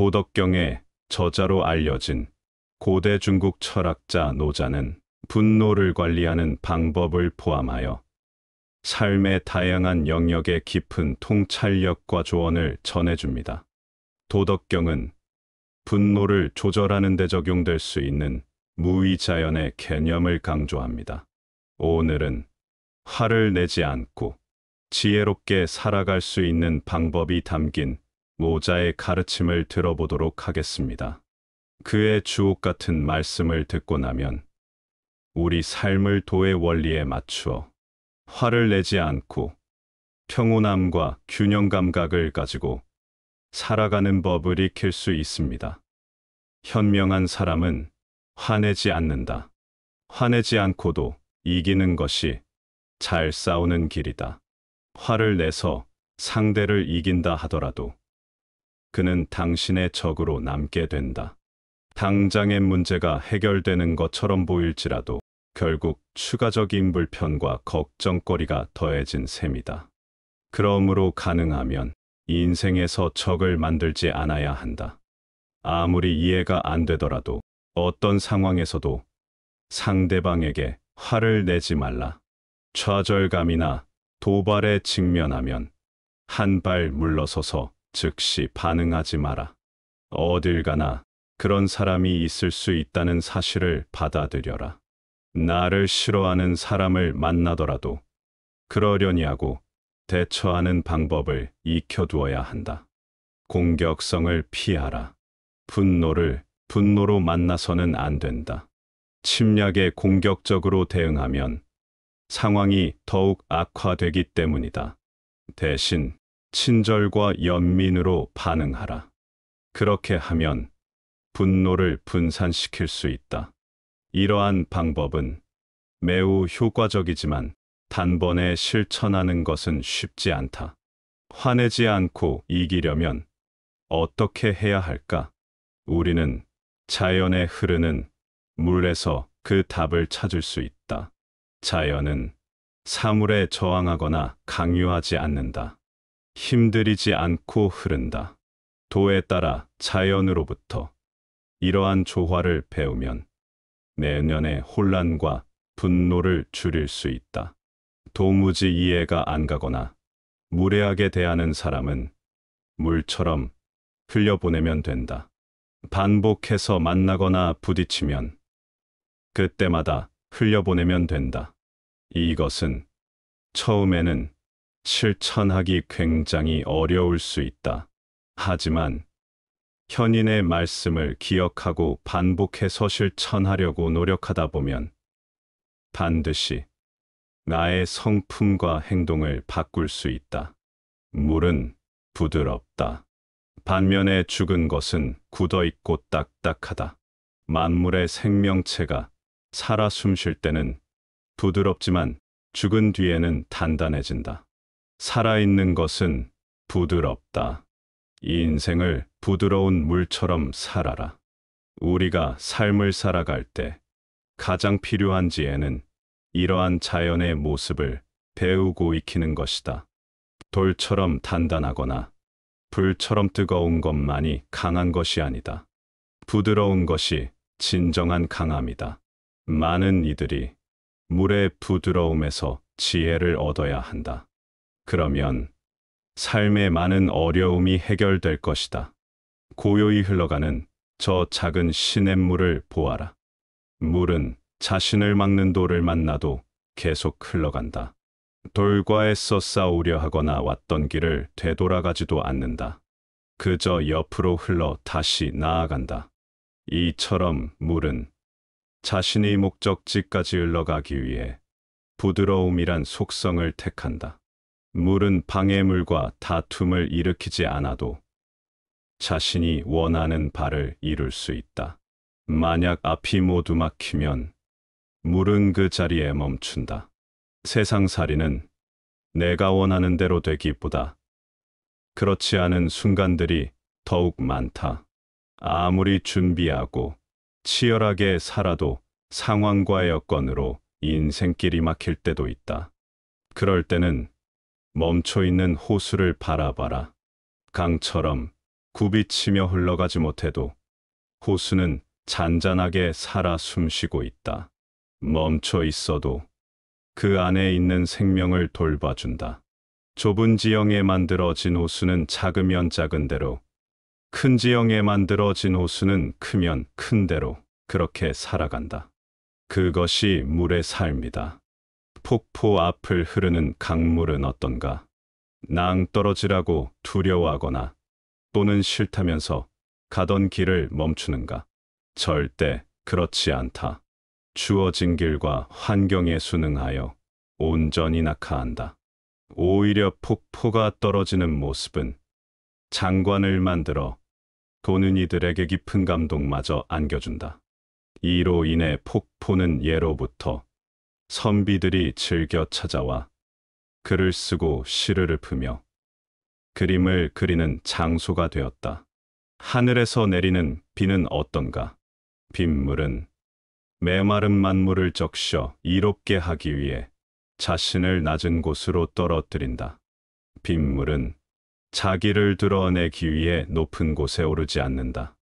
도덕경의 저자로 알려진 고대 중국 철학자 노자는 분노를 관리하는 방법을 포함하여 삶의 다양한 영역의 깊은 통찰력과 조언을 전해줍니다. 도덕경은 분노를 조절하는 데 적용될 수 있는 무의자연의 개념을 강조합니다. 오늘은 화를 내지 않고 지혜롭게 살아갈 수 있는 방법이 담긴 노자의 가르침을 들어보도록 하겠습니다. 그의 주옥 같은 말씀을 듣고 나면 우리 삶을 도의 원리에 맞추어 화를 내지 않고 평온함과 균형 감각을 가지고 살아가는 법을 익힐 수 있습니다. 현명한 사람은 화내지 않는다. 화내지 않고도 이기는 것이 잘 싸우는 길이다. 화를 내서 상대를 이긴다 하더라도 그는 당신의 적으로 남게 된다. 당장의 문제가 해결되는 것처럼 보일지라도 결국 추가적인 불편과 걱정거리가 더해진 셈이다. 그러므로 가능하면 인생에서 적을 만들지 않아야 한다. 아무리 이해가 안 되더라도 어떤 상황에서도 상대방에게 화를 내지 말라. 좌절감이나 도발에 직면하면 한 발 물러서서 즉시 반응하지 마라. 어딜 가나 그런 사람이 있을 수 있다는 사실을 받아들여라. 나를 싫어하는 사람을 만나더라도 그러려니 하고 대처하는 방법을 익혀두어야 한다. 공격성을 피하라. 분노를 분노로 만나서는 안 된다. 침략에 공격적으로 대응하면 상황이 더욱 악화되기 때문이다. 대신 친절과 연민으로 반응하라. 그렇게 하면 분노를 분산시킬 수 있다. 이러한 방법은 매우 효과적이지만 단번에 실천하는 것은 쉽지 않다. 화내지 않고 이기려면 어떻게 해야 할까? 우리는 자연에 흐르는 물에서 그 답을 찾을 수 있다. 자연은 사물에 저항하거나 강요하지 않는다. 힘들이지 않고 흐른다. 도에 따라 자연으로부터 이러한 조화를 배우면 내면의 혼란과 분노를 줄일 수 있다. 도무지 이해가 안 가거나 무례하게 대하는 사람은 물처럼 흘려보내면 된다. 반복해서 만나거나 부딪히면 그때마다 흘려보내면 된다. 이것은 처음에는 실천하기 굉장히 어려울 수 있다. 하지만 현인의 말씀을 기억하고 반복해서 실천하려고 노력하다 보면 반드시 나의 성품과 행동을 바꿀 수 있다. 물은 부드럽다. 반면에 죽은 것은 굳어있고 딱딱하다. 만물의 생명체가 살아 숨쉴 때는 부드럽지만 죽은 뒤에는 단단해진다. 살아있는 것은 부드럽다. 이 인생을 부드러운 물처럼 살아라. 우리가 삶을 살아갈 때 가장 필요한 지혜는 이러한 자연의 모습을 배우고 익히는 것이다. 돌처럼 단단하거나 불처럼 뜨거운 것만이 강한 것이 아니다. 부드러운 것이 진정한 강함이다. 많은 이들이 물의 부드러움에서 지혜를 얻어야 한다. 그러면 삶의 많은 어려움이 해결될 것이다. 고요히 흘러가는 저 작은 시냇물을 보아라. 물은 자신을 막는 돌을 만나도 계속 흘러간다. 돌과 애써 싸우려 하거나 왔던 길을 되돌아가지도 않는다. 그저 옆으로 흘러 다시 나아간다. 이처럼 물은 자신의 목적지까지 흘러가기 위해 부드러움이란 속성을 택한다. 물은 방해물과 다툼을 일으키지 않아도 자신이 원하는 바를 이룰 수 있다. 만약 앞이 모두 막히면 물은 그 자리에 멈춘다. 세상살이는 내가 원하는 대로 되기보다 그렇지 않은 순간들이 더욱 많다. 아무리 준비하고 치열하게 살아도 상황과 여건으로 인생길이 막힐 때도 있다. 그럴 때는 멈춰있는 호수를 바라봐라. 강처럼 굽이치며 흘러가지 못해도 호수는 잔잔하게 살아 숨쉬고 있다. 멈춰 있어도 그 안에 있는 생명을 돌봐준다. 좁은 지형에 만들어진 호수는 작으면 작은 대로, 큰 지형에 만들어진 호수는 크면 큰 대로 그렇게 살아간다. 그것이 물의 삶이다. 폭포 앞을 흐르는 강물은 어떤가? 낭떠러지라고 두려워하거나 또는 싫다면서 가던 길을 멈추는가? 절대 그렇지 않다. 주어진 길과 환경에 순응하여 온전히 낙하한다. 오히려 폭포가 떨어지는 모습은 장관을 만들어 도는 이들에게 깊은 감동마저 안겨준다. 이로 인해 폭포는 예로부터 선비들이 즐겨 찾아와 글을 쓰고 시를 읊으며 그림을 그리는 장소가 되었다. 하늘에서 내리는 비는 어떤가? 빗물은 메마른 만물을 적셔 이롭게 하기 위해 자신을 낮은 곳으로 떨어뜨린다. 빗물은 자기를 드러내기 위해 높은 곳에 오르지 않는다.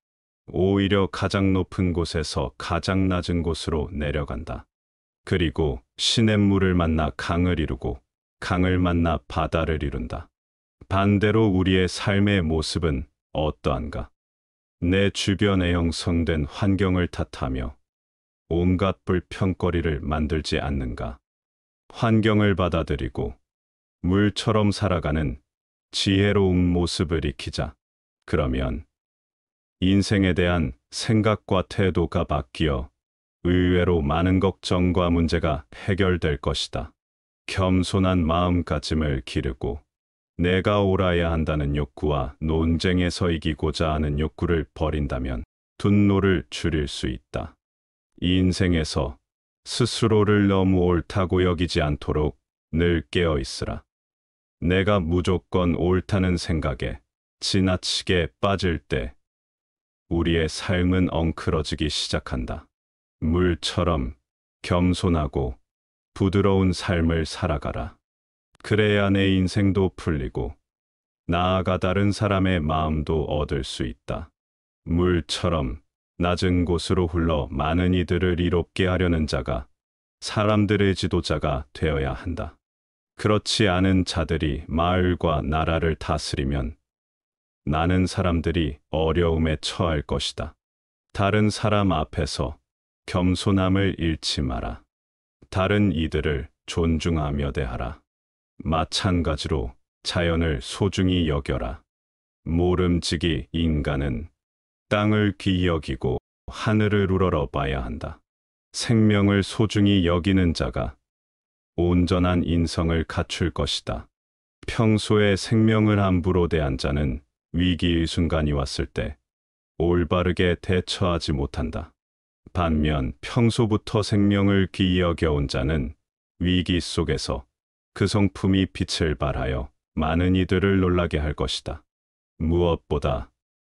오히려 가장 높은 곳에서 가장 낮은 곳으로 내려간다. 그리고 시냇물을 만나 강을 이루고 강을 만나 바다를 이룬다. 반대로 우리의 삶의 모습은 어떠한가? 내 주변에 형성된 환경을 탓하며 온갖 불평거리를 만들지 않는가? 환경을 받아들이고 물처럼 살아가는 지혜로운 모습을 익히자. 그러면 인생에 대한 생각과 태도가 바뀌어 의외로 많은 걱정과 문제가 해결될 것이다. 겸손한 마음가짐을 기르고 내가 옳아야 한다는 욕구와 논쟁에서 이기고자 하는 욕구를 버린다면 분노를 줄일 수 있다. 인생에서 스스로를 너무 옳다고 여기지 않도록 늘 깨어 있으라. 내가 무조건 옳다는 생각에 지나치게 빠질 때 우리의 삶은 엉클어지기 시작한다. 물처럼 겸손하고 부드러운 삶을 살아가라. 그래야 내 인생도 풀리고 나아가 다른 사람의 마음도 얻을 수 있다. 물처럼 낮은 곳으로 흘러 많은 이들을 이롭게 하려는 자가 사람들의 지도자가 되어야 한다. 그렇지 않은 자들이 마을과 나라를 다스리면 많은 사람들이 어려움에 처할 것이다. 다른 사람 앞에서 겸손함을 잃지 마라. 다른 이들을 존중하며 대하라. 마찬가지로 자연을 소중히 여겨라. 모름지기 인간은 땅을 귀히 여기고 하늘을 우러러봐야 한다. 생명을 소중히 여기는 자가 온전한 인성을 갖출 것이다. 평소에 생명을 함부로 대한 자는 위기의 순간이 왔을 때 올바르게 대처하지 못한다. 반면 평소부터 생명을 귀히 여겨온 자는 위기 속에서 그 성품이 빛을 발하여 많은 이들을 놀라게 할 것이다. 무엇보다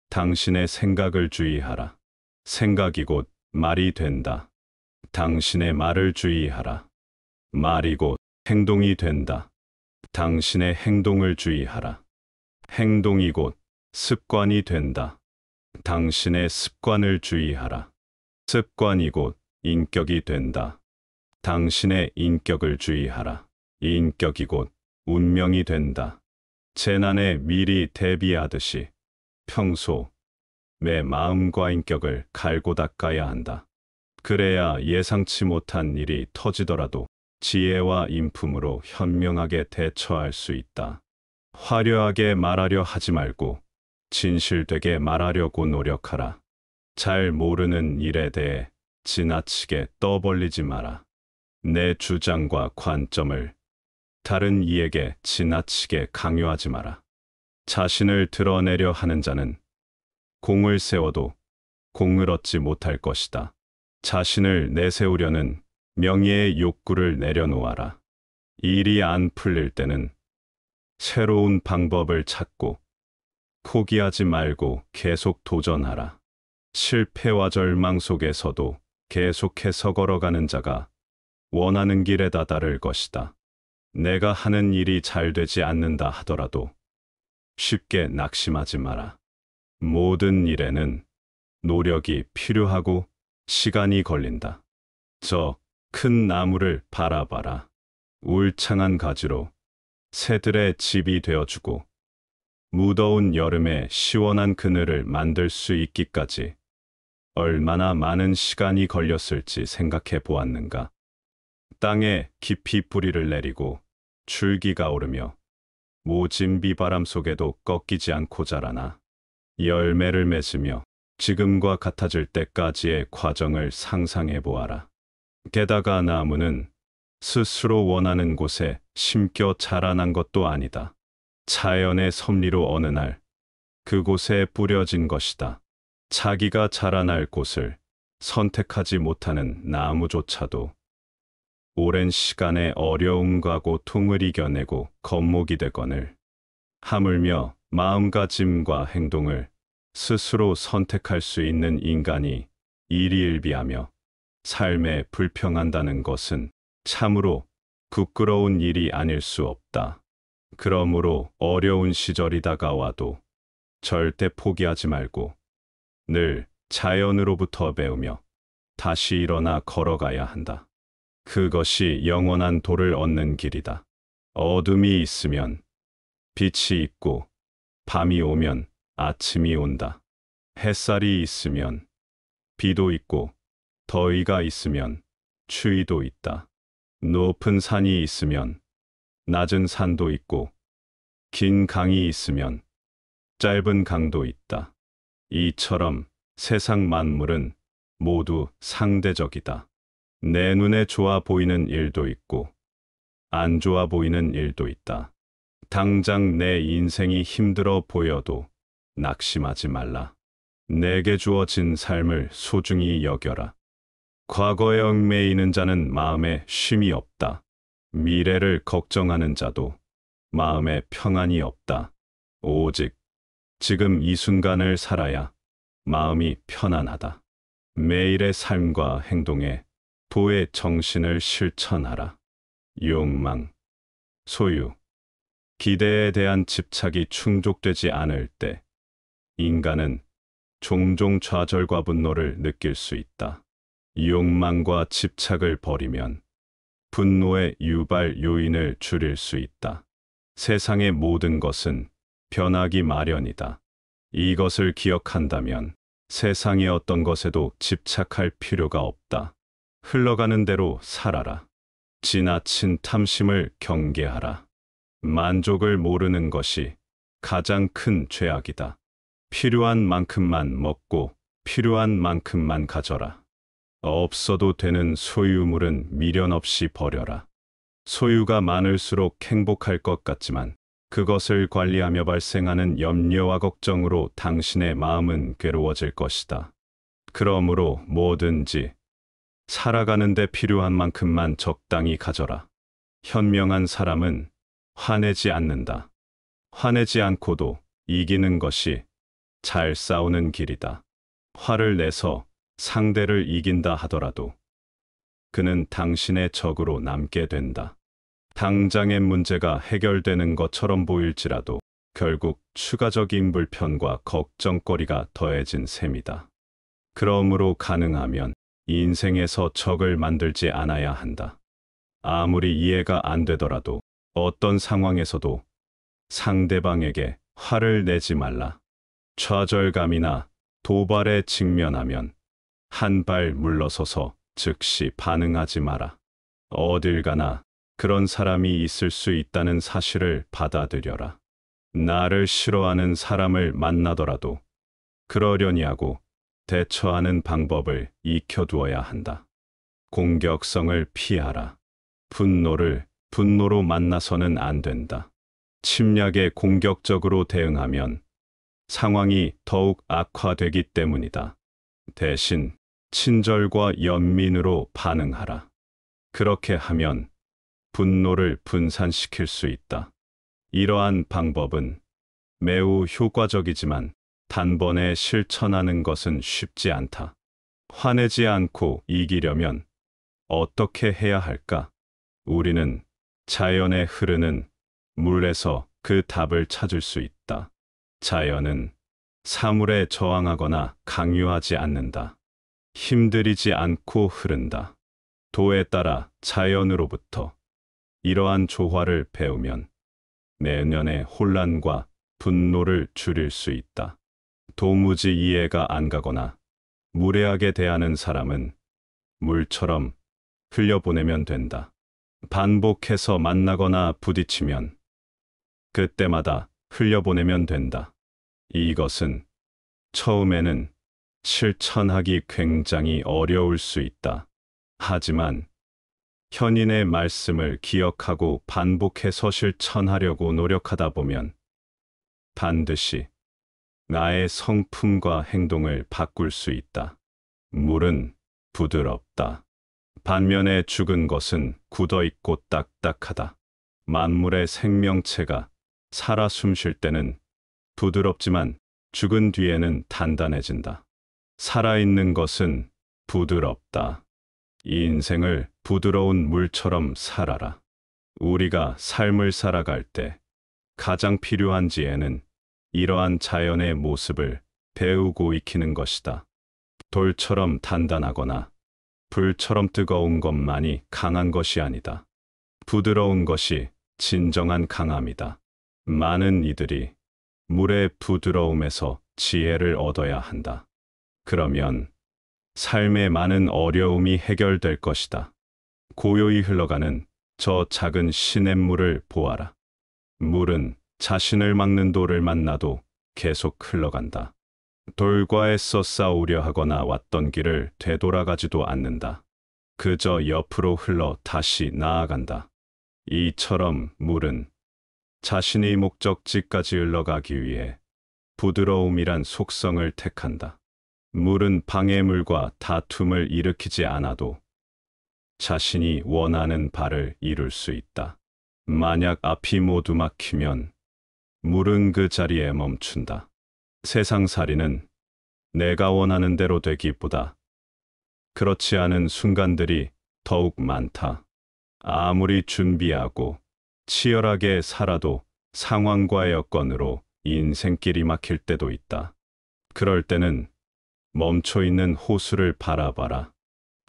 당신의 생각을 주의하라. 생각이 곧 말이 된다. 당신의 말을 주의하라. 말이 곧 행동이 된다. 당신의 행동을 주의하라. 행동이 곧 습관이 된다. 당신의 습관을 주의하라. 습관이 곧 인격이 된다. 당신의 인격을 주의하라. 인격이 곧 운명이 된다. 재난에 미리 대비하듯이 평소 내 마음과 인격을 갈고 닦아야 한다. 그래야 예상치 못한 일이 터지더라도 지혜와 인품으로 현명하게 대처할 수 있다. 화려하게 말하려 하지 말고 진실되게 말하려고 노력하라. 잘 모르는 일에 대해 지나치게 떠벌리지 마라. 내 주장과 관점을 다른 이에게 지나치게 강요하지 마라. 자신을 드러내려 하는 자는 공을 세워도 공을 얻지 못할 것이다. 자신을 내세우려는 명예의 욕구를 내려놓아라. 일이 안 풀릴 때는 새로운 방법을 찾고 포기하지 말고 계속 도전하라. 실패와 절망 속에서도 계속해서 걸어가는 자가 원하는 길에 다다를 것이다. 내가 하는 일이 잘 되지 않는다 하더라도 쉽게 낙심하지 마라. 모든 일에는 노력이 필요하고 시간이 걸린다. 저 큰 나무를 바라봐라. 울창한 가지로 새들의 집이 되어주고 무더운 여름에 시원한 그늘을 만들 수 있기까지 얼마나 많은 시간이 걸렸을지 생각해 보았는가. 땅에 깊이 뿌리를 내리고 줄기가 오르며 모진 비바람 속에도 꺾이지 않고 자라나 열매를 맺으며 지금과 같아질 때까지의 과정을 상상해 보아라. 게다가 나무는 스스로 원하는 곳에 심겨 자라난 것도 아니다. 자연의 섭리로 어느 날 그곳에 뿌려진 것이다. 자기가 자라날 곳을 선택하지 못하는 나무조차도 오랜 시간의 어려움과 고통을 이겨내고 겉목이 되거늘 하물며 마음가짐과 행동을 스스로 선택할 수 있는 인간이 일희일비하며 삶에 불평한다는 것은 참으로 부끄러운 일이 아닐 수 없다. 그러므로 어려운 시절이 다가와도 절대 포기하지 말고 늘 자연으로부터 배우며 다시 일어나 걸어가야 한다. 그것이 영원한 도를 얻는 길이다. 어둠이 있으면 빛이 있고 밤이 오면 아침이 온다. 햇살이 있으면 비도 있고 더위가 있으면 추위도 있다. 높은 산이 있으면 낮은 산도 있고 긴 강이 있으면 짧은 강도 있다. 이처럼 세상 만물은 모두 상대적이다. 내 눈에 좋아 보이는 일도 있고 안 좋아 보이는 일도 있다. 당장 내 인생이 힘들어 보여도 낙심하지 말라. 내게 주어진 삶을 소중히 여겨라. 과거에 얽매이는 자는 마음에 쉼이 없다. 미래를 걱정하는 자도 마음에 평안이 없다. 오직 지금 이 순간을 살아야 마음이 편안하다. 매일의 삶과 행동에 도의 정신을 실천하라. 욕망, 소유, 기대에 대한 집착이 충족되지 않을 때 인간은 종종 좌절과 분노를 느낄 수 있다. 욕망과 집착을 버리면 분노의 유발 요인을 줄일 수 있다. 세상의 모든 것은 변하기 마련이다. 이것을 기억한다면 세상의 어떤 것에도 집착할 필요가 없다. 흘러가는 대로 살아라. 지나친 탐심을 경계하라. 만족을 모르는 것이 가장 큰 죄악이다. 필요한 만큼만 먹고 필요한 만큼만 가져라. 없어도 되는 소유물은 미련 없이 버려라. 소유가 많을수록 행복할 것 같지만 그것을 관리하며 발생하는 염려와 걱정으로 당신의 마음은 괴로워질 것이다. 그러므로 뭐든지 살아가는 데 필요한 만큼만 적당히 가져라. 현명한 사람은 화내지 않는다. 화내지 않고도 이기는 것이 잘 싸우는 길이다. 화를 내서 상대를 이긴다 하더라도 그는 당신의 적으로 남게 된다. 당장의 문제가 해결되는 것처럼 보일지라도 결국 추가적인 불편과 걱정거리가 더해진 셈이다. 그러므로 가능하면 인생에서 적을 만들지 않아야 한다. 아무리 이해가 안 되더라도 어떤 상황에서도 상대방에게 화를 내지 말라. 좌절감이나 도발에 직면하면 한 발 물러서서 즉시 반응하지 마라. 어딜 가나 그런 사람이 있을 수 있다는 사실을 받아들여라. 나를 싫어하는 사람을 만나더라도 그러려니 하고 대처하는 방법을 익혀두어야 한다. 공격성을 피하라. 분노를 분노로 만나서는 안 된다. 침략에 공격적으로 대응하면 상황이 더욱 악화되기 때문이다. 대신 친절과 연민으로 반응하라. 그렇게 하면 분노를 분산시킬 수 있다. 이러한 방법은 매우 효과적이지만 단번에 실천하는 것은 쉽지 않다. 화내지 않고 이기려면 어떻게 해야 할까? 우리는 자연에 흐르는 물에서 그 답을 찾을 수 있다. 자연은 사물에 저항하거나 강요하지 않는다. 힘들이지 않고 흐른다. 도에 따라 자연으로부터 이러한 조화를 배우면 내년의 혼란과 분노를 줄일 수 있다. 도무지 이해가 안 가거나 무례하게 대하는 사람은 물처럼 흘려보내면 된다. 반복해서 만나거나 부딪히면 그때마다 흘려보내면 된다. 이것은 처음에는 실천하기 굉장히 어려울 수 있다. 하지만 현인의 말씀을 기억하고 반복해서 실천하려고 노력하다 보면 반드시 나의 성품과 행동을 바꿀 수 있다. 물은 부드럽다. 반면에 죽은 것은 굳어있고 딱딱하다. 만물의 생명체가 살아 숨쉴 때는 부드럽지만 죽은 뒤에는 단단해진다. 살아있는 것은 부드럽다. 이 인생을 부드러운 물처럼 살아라. 우리가 삶을 살아갈 때 가장 필요한 지혜는 이러한 자연의 모습을 배우고 익히는 것이다. 돌처럼 단단하거나 불처럼 뜨거운 것만이 강한 것이 아니다. 부드러운 것이 진정한 강함이다. 많은 이들이 물의 부드러움에서 지혜를 얻어야 한다. 그러면 삶의 많은 어려움이 해결될 것이다. 고요히 흘러가는 저 작은 시냇물을 보아라. 물은 자신을 막는 돌을 만나도 계속 흘러간다. 돌과 애써 싸우려 하거나 왔던 길을 되돌아가지도 않는다. 그저 옆으로 흘러 다시 나아간다. 이처럼 물은 자신의 목적지까지 흘러가기 위해 부드러움이란 속성을 택한다. 물은 방해물과 다툼을 일으키지 않아도 자신이 원하는 바를 이룰 수 있다. 만약 앞이 모두 막히면 물은 그 자리에 멈춘다. 세상살이는 내가 원하는 대로 되기보다 그렇지 않은 순간들이 더욱 많다. 아무리 준비하고 치열하게 살아도 상황과 여건으로 인생길이 막힐 때도 있다. 그럴 때는 멈춰있는 호수를 바라봐라.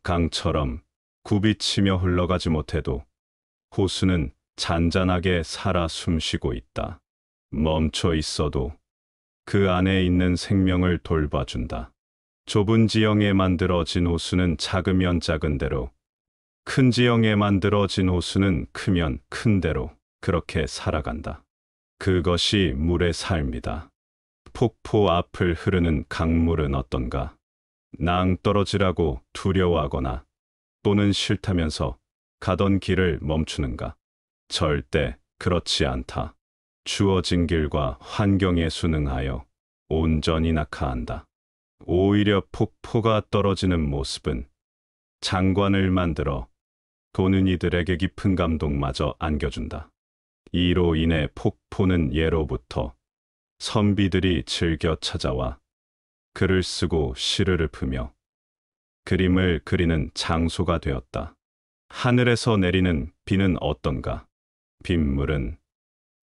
강처럼 굽이치며 흘러가지 못해도 호수는 잔잔하게 살아 숨쉬고 있다. 멈춰 있어도 그 안에 있는 생명을 돌봐준다. 좁은 지형에 만들어진 호수는 작으면 작은 대로, 큰 지형에 만들어진 호수는 크면 큰 대로 그렇게 살아간다. 그것이 물의 삶이다. 폭포 앞을 흐르는 강물은 어떤가? 낭떠러지라고 두려워하거나 또는 싫다면서 가던 길을 멈추는가? 절대 그렇지 않다. 주어진 길과 환경에 순응하여 온전히 낙하한다. 오히려 폭포가 떨어지는 모습은 장관을 만들어 도는 이들에게 깊은 감동마저 안겨준다. 이로 인해 폭포는 예로부터 선비들이 즐겨 찾아와 글을 쓰고 시를 읊으며 그림을 그리는 장소가 되었다. 하늘에서 내리는 비는 어떤가? 빗물은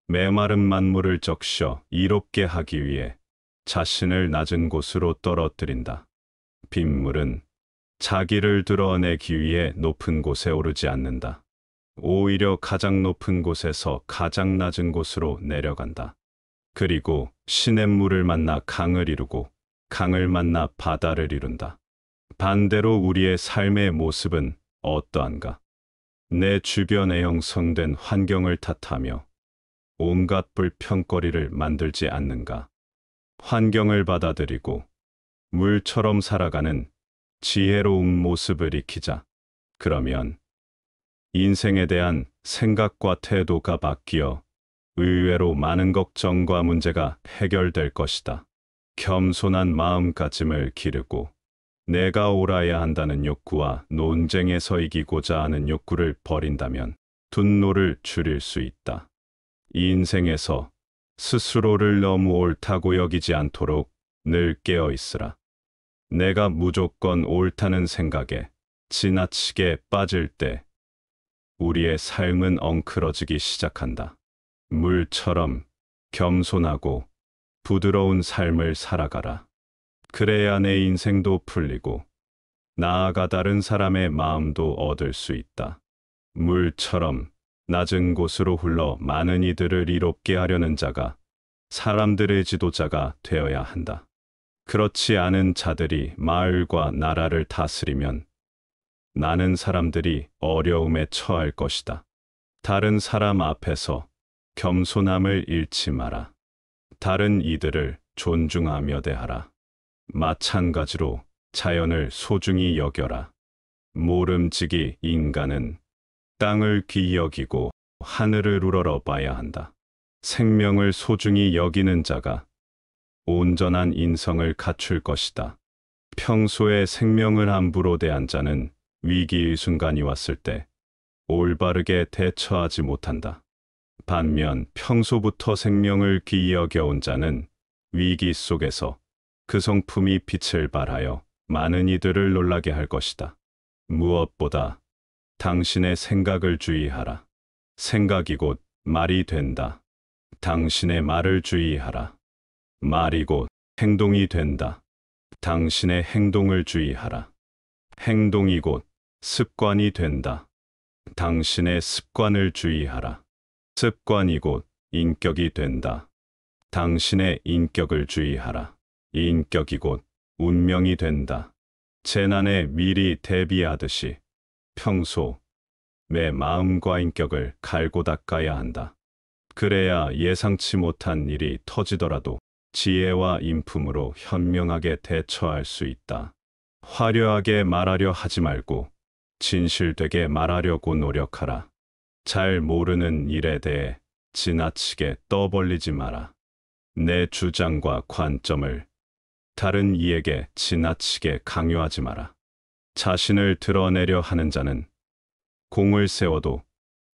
메마른 만물을 적셔 이롭게 하기 위해 자신을 낮은 곳으로 떨어뜨린다. 빗물은 자기를 드러내기 위해 높은 곳에 오르지 않는다. 오히려 가장 높은 곳에서 가장 낮은 곳으로 내려간다. 그리고 시냇물을 만나 강을 이루고 강을 만나 바다를 이룬다. 반대로 우리의 삶의 모습은 어떠한가? 내 주변에 형성된 환경을 탓하며 온갖 불평거리를 만들지 않는가? 환경을 받아들이고 물처럼 살아가는 지혜로운 모습을 익히자. 그러면 인생에 대한 생각과 태도가 바뀌어 의외로 많은 걱정과 문제가 해결될 것이다. 겸손한 마음가짐을 기르고 내가 옳아야 한다는 욕구와 논쟁에서 이기고자 하는 욕구를 버린다면 분노를 줄일 수 있다. 이 인생에서 스스로를 너무 옳다고 여기지 않도록 늘 깨어 있으라. 내가 무조건 옳다는 생각에 지나치게 빠질 때 우리의 삶은 엉클어지기 시작한다. 물처럼 겸손하고 부드러운 삶을 살아가라. 그래야 내 인생도 풀리고 나아가 다른 사람의 마음도 얻을 수 있다. 물처럼 낮은 곳으로 흘러 많은 이들을 이롭게 하려는 자가 사람들의 지도자가 되어야 한다. 그렇지 않은 자들이 마을과 나라를 다스리면 나는 사람들이 어려움에 처할 것이다. 다른 사람 앞에서 겸손함을 잃지 마라. 다른 이들을 존중하며 대하라. 마찬가지로 자연을 소중히 여겨라. 모름지기 인간은 땅을 귀히 여기고 하늘을 우러러 봐야 한다. 생명을 소중히 여기는 자가 온전한 인성을 갖출 것이다. 평소에 생명을 함부로 대한 자는 위기의 순간이 왔을 때 올바르게 대처하지 못한다. 반면 평소부터 생명을 귀히 여겨온 자는 위기 속에서 그 성품이 빛을 발하여 많은 이들을 놀라게 할 것이다. 무엇보다 당신의 생각을 주의하라. 생각이 곧 말이 된다. 당신의 말을 주의하라. 말이 곧 행동이 된다. 당신의 행동을 주의하라. 행동이 곧 습관이 된다. 당신의 습관을 주의하라. 습관이 곧 인격이 된다. 당신의 인격을 주의하라. 인격이 곧 운명이 된다. 재난에 미리 대비하듯이 평소 내 마음과 인격을 갈고 닦아야 한다. 그래야 예상치 못한 일이 터지더라도 지혜와 인품으로 현명하게 대처할 수 있다. 화려하게 말하려 하지 말고 진실되게 말하려고 노력하라. 잘 모르는 일에 대해 지나치게 떠벌리지 마라. 내 주장과 관점을 다른 이에게 지나치게 강요하지 마라. 자신을 드러내려 하는 자는 공을 세워도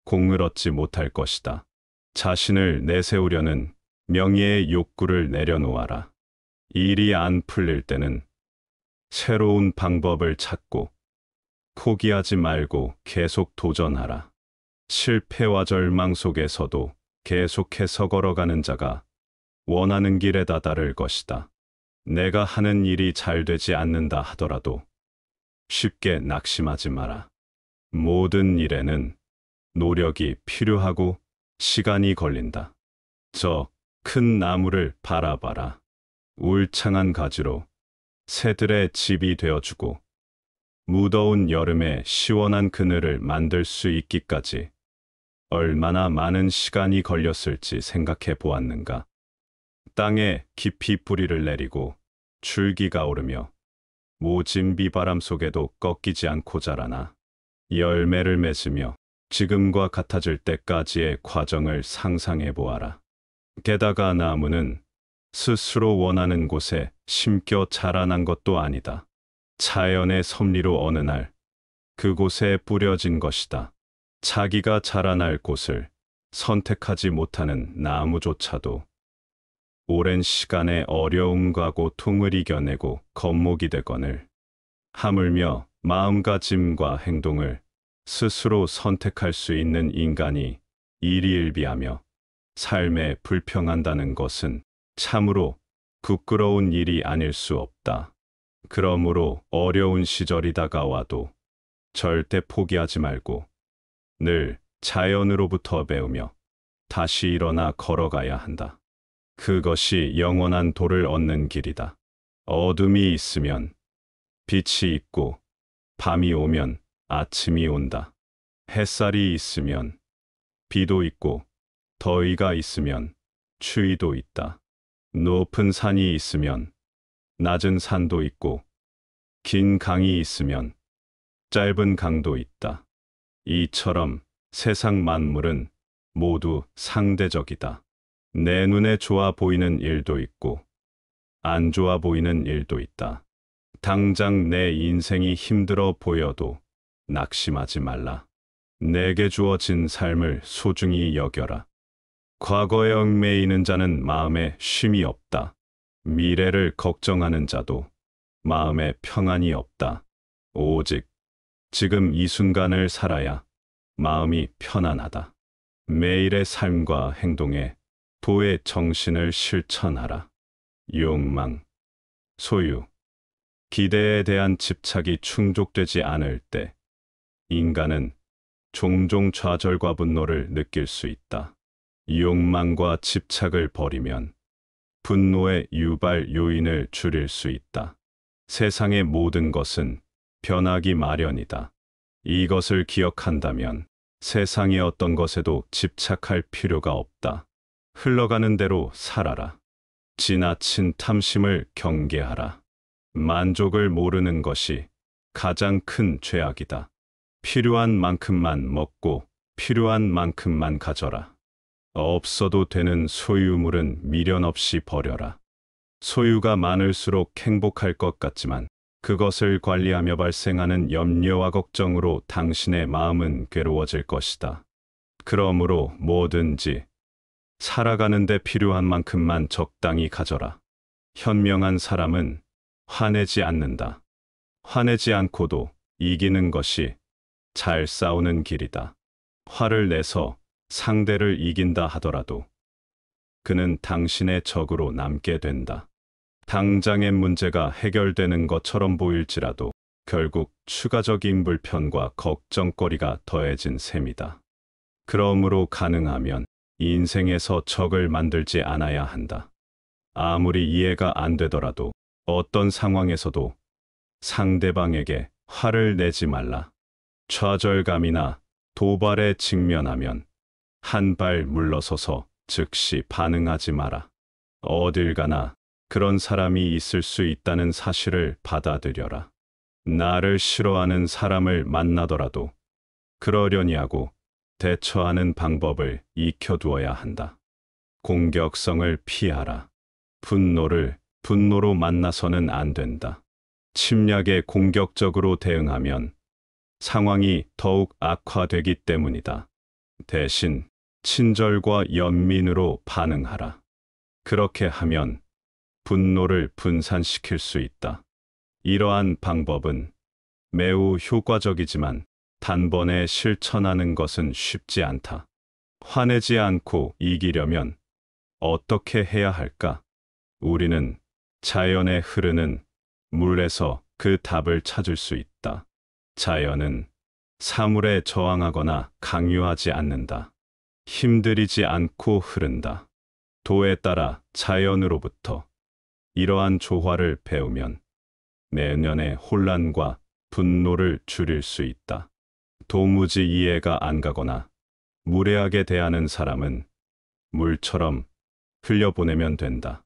공을 얻지 못할 것이다. 자신을 내세우려는 명예의 욕구를 내려놓아라. 일이 안 풀릴 때는 새로운 방법을 찾고 포기하지 말고 계속 도전하라. 실패와 절망 속에서도 계속해서 걸어가는 자가 원하는 길에 다다를 것이다. 내가 하는 일이 잘 되지 않는다 하더라도 쉽게 낙심하지 마라. 모든 일에는 노력이 필요하고 시간이 걸린다. 저 큰 나무를 바라봐라. 울창한 가지로 새들의 집이 되어주고 무더운 여름에 시원한 그늘을 만들 수 있기까지 얼마나 많은 시간이 걸렸을지 생각해 보았는가. 땅에 깊이 뿌리를 내리고 줄기가 오르며 모진 비바람 속에도 꺾이지 않고 자라나 열매를 맺으며 지금과 같아질 때까지의 과정을 상상해 보아라. 게다가 나무는 스스로 원하는 곳에 심겨 자라난 것도 아니다. 자연의 섭리로 어느 날 그곳에 뿌려진 것이다. 자기가 자라날 곳을 선택하지 못하는 나무조차도 오랜 시간의 어려움과 고통을 이겨내고 겉목이 되거늘 하물며 마음가짐과 행동을 스스로 선택할 수 있는 인간이 일희일비하며 삶에 불평한다는 것은 참으로 부끄러운 일이 아닐 수 없다. 그러므로 어려운 시절이 다가와도 절대 포기하지 말고 늘 자연으로부터 배우며 다시 일어나 걸어가야 한다. 그것이 영원한 도를 얻는 길이다. 어둠이 있으면 빛이 있고 밤이 오면 아침이 온다. 햇살이 있으면 비도 있고 더위가 있으면 추위도 있다. 높은 산이 있으면 낮은 산도 있고 긴 강이 있으면 짧은 강도 있다. 이처럼 세상 만물은 모두 상대적이다. 내 눈에 좋아 보이는 일도 있고 안 좋아 보이는 일도 있다. 당장 내 인생이 힘들어 보여도 낙심하지 말라. 내게 주어진 삶을 소중히 여겨라. 과거에 얽매이는 자는 마음에 쉼이 없다. 미래를 걱정하는 자도 마음에 평안이 없다. 오직 지금 이 순간을 살아야 마음이 편안하다. 매일의 삶과 행동에 도의 정신을 실천하라. 욕망, 소유, 기대에 대한 집착이 충족되지 않을 때 인간은 종종 좌절과 분노를 느낄 수 있다. 욕망과 집착을 버리면 분노의 유발 요인을 줄일 수 있다. 세상의 모든 것은 변하기 마련이다. 이것을 기억한다면 세상의 어떤 것에도 집착할 필요가 없다. 흘러가는 대로 살아라. 지나친 탐심을 경계하라. 만족을 모르는 것이 가장 큰 죄악이다. 필요한 만큼만 먹고 필요한 만큼만 가져라. 없어도 되는 소유물은 미련 없이 버려라. 소유가 많을수록 행복할 것 같지만 그것을 관리하며 발생하는 염려와 걱정으로 당신의 마음은 괴로워질 것이다. 그러므로 뭐든지 살아가는 데 필요한 만큼만 적당히 가져라. 현명한 사람은 화내지 않는다. 화내지 않고도 이기는 것이 잘 싸우는 길이다. 화를 내서 상대를 이긴다 하더라도 그는 당신의 적으로 남게 된다. 당장의 문제가 해결되는 것처럼 보일지라도 결국 추가적인 불편과 걱정거리가 더해진 셈이다. 그러므로 가능하면 인생에서 적을 만들지 않아야 한다. 아무리 이해가 안 되더라도 어떤 상황에서도 상대방에게 화를 내지 말라. 좌절감이나 도발에 직면하면 한 발 물러서서 즉시 반응하지 마라. 어딜 가나 그런 사람이 있을 수 있다는 사실을 받아들여라. 나를 싫어하는 사람을 만나더라도 그러려니 하고 대처하는 방법을 익혀두어야 한다. 공격성을 피하라. 분노를 분노로 만나서는 안 된다. 침략에 공격적으로 대응하면 상황이 더욱 악화되기 때문이다. 대신 친절과 연민으로 반응하라. 그렇게 하면 분노를 분산시킬 수 있다. 이러한 방법은 매우 효과적이지만 단번에 실천하는 것은 쉽지 않다. 화내지 않고 이기려면 어떻게 해야 할까? 우리는 자연에 흐르는 물에서 그 답을 찾을 수 있다. 자연은 사물에 저항하거나 강요하지 않는다. 힘들이지 않고 흐른다. 도에 따라 자연으로부터 이러한 조화를 배우면 내면의 혼란과 분노를 줄일 수 있다. 도무지 이해가 안 가거나 무례하게 대하는 사람은 물처럼 흘려보내면 된다.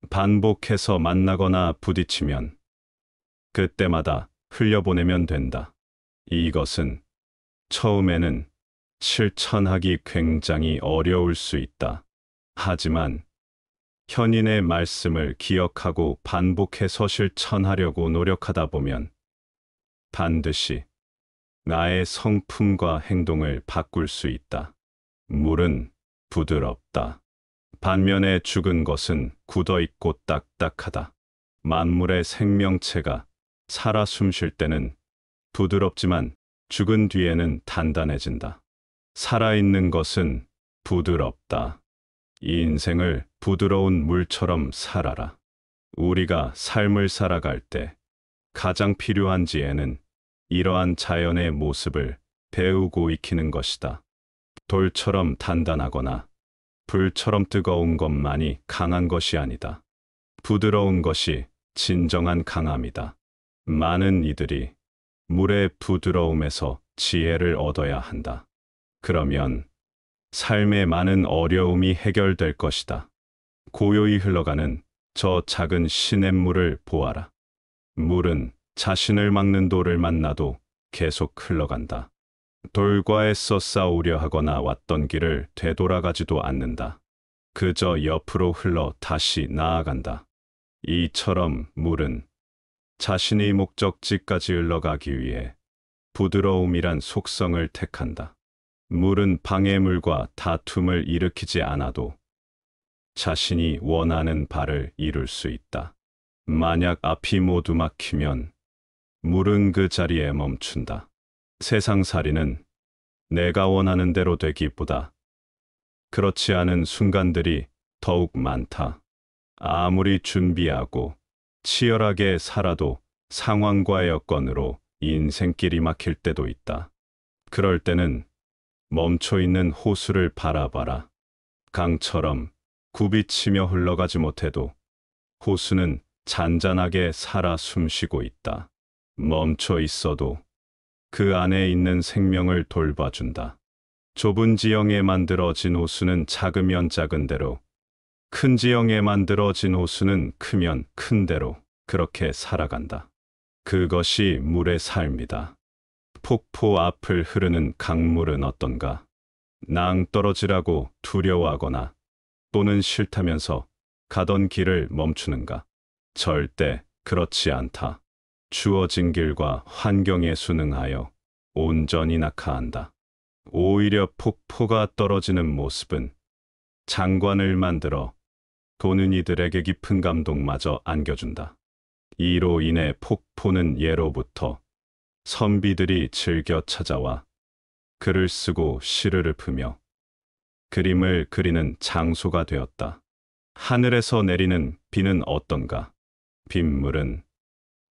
반복해서 만나거나 부딪히면 그때마다 흘려보내면 된다. 이것은 처음에는 실천하기 굉장히 어려울 수 있다. 하지만 현인의 말씀을 기억하고 반복해서 실천하려고 노력하다 보면 반드시 나의 성품과 행동을 바꿀 수 있다. 물은 부드럽다. 반면에 죽은 것은 굳어있고 딱딱하다. 만물의 생명체가 살아 숨쉴 때는 부드럽지만 죽은 뒤에는 단단해진다. 살아있는 것은 부드럽다. 이 인생을 부드러운 물처럼 살아라. 우리가 삶을 살아갈 때 가장 필요한 지혜는 이러한 자연의 모습을 배우고 익히는 것이다. 돌처럼 단단하거나 불처럼 뜨거운 것만이 강한 것이 아니다. 부드러운 것이 진정한 강함이다. 많은 이들이 물의 부드러움에서 지혜를 얻어야 한다. 그러면 삶의 많은 어려움이 해결될 것이다. 고요히 흘러가는 저 작은 시냇물을 보아라. 물은 자신을 막는 돌을 만나도 계속 흘러간다. 돌과 애써 싸우려 하거나 왔던 길을 되돌아가지도 않는다. 그저 옆으로 흘러 다시 나아간다. 이처럼 물은 자신의 목적지까지 흘러가기 위해 부드러움이란 속성을 택한다. 물은 방해물과 다툼을 일으키지 않아도 자신이 원하는 바를 이룰 수 있다. 만약 앞이 모두 막히면 물은 그 자리에 멈춘다. 세상살이는 내가 원하는 대로 되기보다 그렇지 않은 순간들이 더욱 많다. 아무리 준비하고 치열하게 살아도 상황과 여건으로 인생길이 막힐 때도 있다. 그럴 때는 멈춰 있는 호수를 바라봐라. 강처럼 굽이치며 흘러가지 못해도 호수는 잔잔하게 살아 숨쉬고 있다. 멈춰 있어도 그 안에 있는 생명을 돌봐준다. 좁은 지형에 만들어진 호수는 작으면 작은 대로, 큰 지형에 만들어진 호수는 크면 큰 대로 그렇게 살아간다. 그것이 물의 삶이다. 폭포 앞을 흐르는 강물은 어떤가? 낭떠러지라고 두려워하거나 또는 싫다면서 가던 길을 멈추는가? 절대 그렇지 않다. 주어진 길과 환경에 순응하여 온전히 낙하한다. 오히려 폭포가 떨어지는 모습은 장관을 만들어 보는 이들에게 깊은 감동마저 안겨준다. 이로 인해 폭포는 예로부터 선비들이 즐겨 찾아와 글을 쓰고 시를 읊으며 그림을 그리는 장소가 되었다. 하늘에서 내리는 비는 어떤가? 빗물은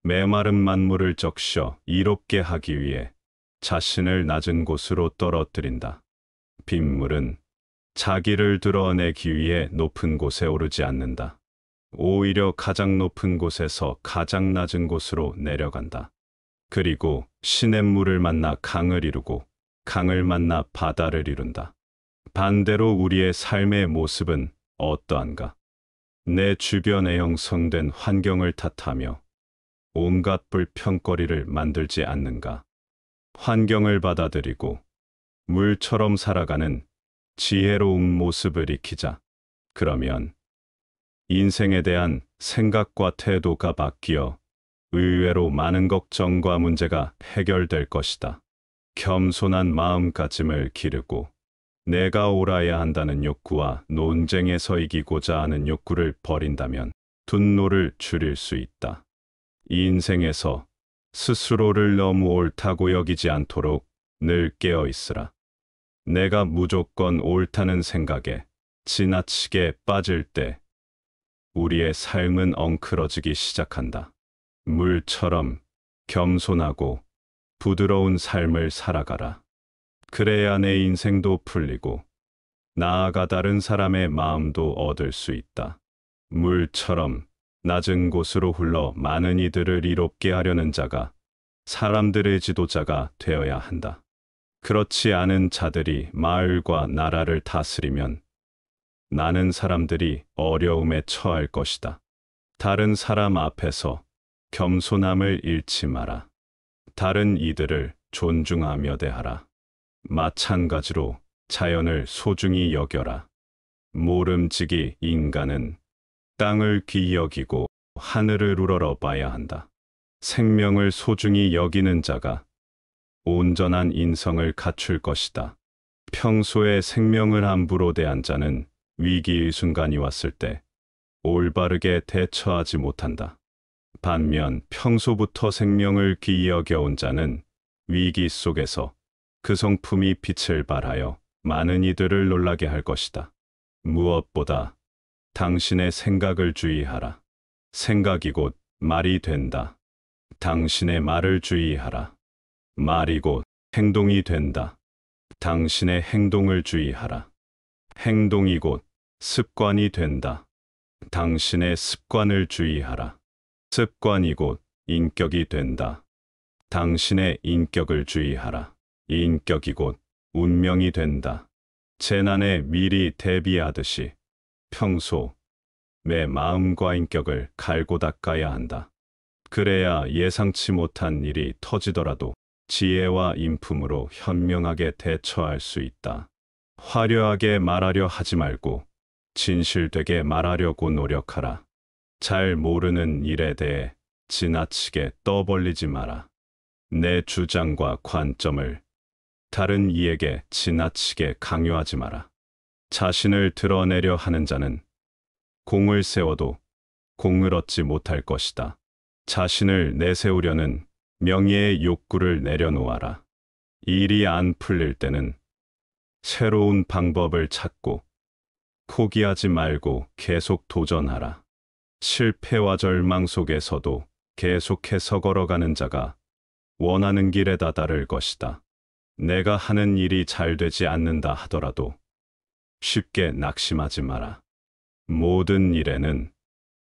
메마른 만물을 적셔 이롭게 하기 위해 자신을 낮은 곳으로 떨어뜨린다. 빗물은 자기를 드러내기 위해 높은 곳에 오르지 않는다. 오히려 가장 높은 곳에서 가장 낮은 곳으로 내려간다. 그리고 시냇물을 만나 강을 이루고 강을 만나 바다를 이룬다. 반대로 우리의 삶의 모습은 어떠한가? 내 주변에 형성된 환경을 탓하며 온갖 불평거리를 만들지 않는가? 환경을 받아들이고 물처럼 살아가는 지혜로운 모습을 익히자. 그러면 인생에 대한 생각과 태도가 바뀌어 의외로 많은 걱정과 문제가 해결될 것이다. 겸손한 마음가짐을 기르고 내가 옳아야 한다는 욕구와 논쟁에서 이기고자 하는 욕구를 버린다면 분노를 줄일 수 있다. 인생에서 스스로를 너무 옳다고 여기지 않도록 늘 깨어 있으라. 내가 무조건 옳다는 생각에 지나치게 빠질 때 우리의 삶은 엉클어지기 시작한다. 물처럼 겸손하고 부드러운 삶을 살아가라. 그래야 내 인생도 풀리고 나아가 다른 사람의 마음도 얻을 수 있다. 물처럼 낮은 곳으로 흘러 많은 이들을 이롭게 하려는 자가 사람들의 지도자가 되어야 한다. 그렇지 않은 자들이 마을과 나라를 다스리면 많은 사람들이 어려움에 처할 것이다. 다른 사람 앞에서 겸손함을 잃지 마라. 다른 이들을 존중하며 대하라. 마찬가지로 자연을 소중히 여겨라. 모름지기 인간은 땅을 귀히 여기고 하늘을 우러러 봐야 한다. 생명을 소중히 여기는 자가 온전한 인성을 갖출 것이다. 평소에 생명을 함부로 대한 자는 위기의 순간이 왔을 때 올바르게 대처하지 못한다. 반면 평소부터 생명을 귀히 여겨온 자는 위기 속에서 그 성품이 빛을 발하여 많은 이들을 놀라게 할 것이다. 무엇보다 당신의 생각을 주의하라. 생각이 곧 말이 된다. 당신의 말을 주의하라. 말이 곧 행동이 된다. 당신의 행동을 주의하라. 행동이 곧 습관이 된다. 당신의 습관을 주의하라. 습관이 곧 인격이 된다. 당신의 인격을 주의하라. 인격이 곧 운명이 된다. 재난에 미리 대비하듯이 평소 내 마음과 인격을 갈고 닦아야 한다. 그래야 예상치 못한 일이 터지더라도 지혜와 인품으로 현명하게 대처할 수 있다. 화려하게 말하려 하지 말고 진실되게 말하려고 노력하라. 잘 모르는 일에 대해 지나치게 떠벌리지 마라. 내 주장과 관점을 다른 이에게 지나치게 강요하지 마라. 자신을 드러내려 하는 자는 공을 세워도 공을 얻지 못할 것이다. 자신을 내세우려는 명예의 욕구를 내려놓아라. 일이 안 풀릴 때는 새로운 방법을 찾고 포기하지 말고 계속 도전하라. 실패와 절망 속에서도 계속해서 걸어가는 자가 원하는 길에 다다를 것이다. 내가 하는 일이 잘 되지 않는다 하더라도 쉽게 낙심하지 마라. 모든 일에는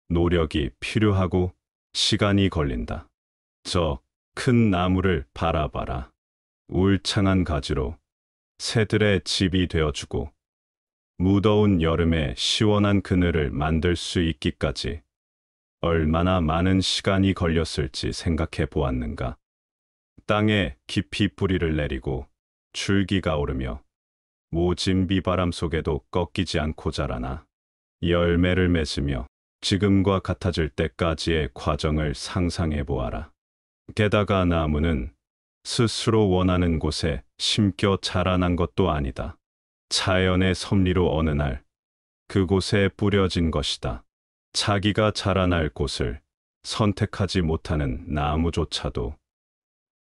노력이 필요하고 시간이 걸린다. 저 큰 나무를 바라봐라. 울창한 가지로 새들의 집이 되어주고 무더운 여름에 시원한 그늘을 만들 수 있기까지 얼마나 많은 시간이 걸렸을지 생각해 보았는가. 땅에 깊이 뿌리를 내리고 줄기가 오르며 모진 비바람 속에도 꺾이지 않고 자라나 열매를 맺으며 지금과 같아질 때까지의 과정을 상상해 보아라. 게다가 나무는 스스로 원하는 곳에 심겨 자라난 것도 아니다. 자연의 섭리로 어느 날 그곳에 뿌려진 것이다. 자기가 자라날 곳을 선택하지 못하는 나무조차도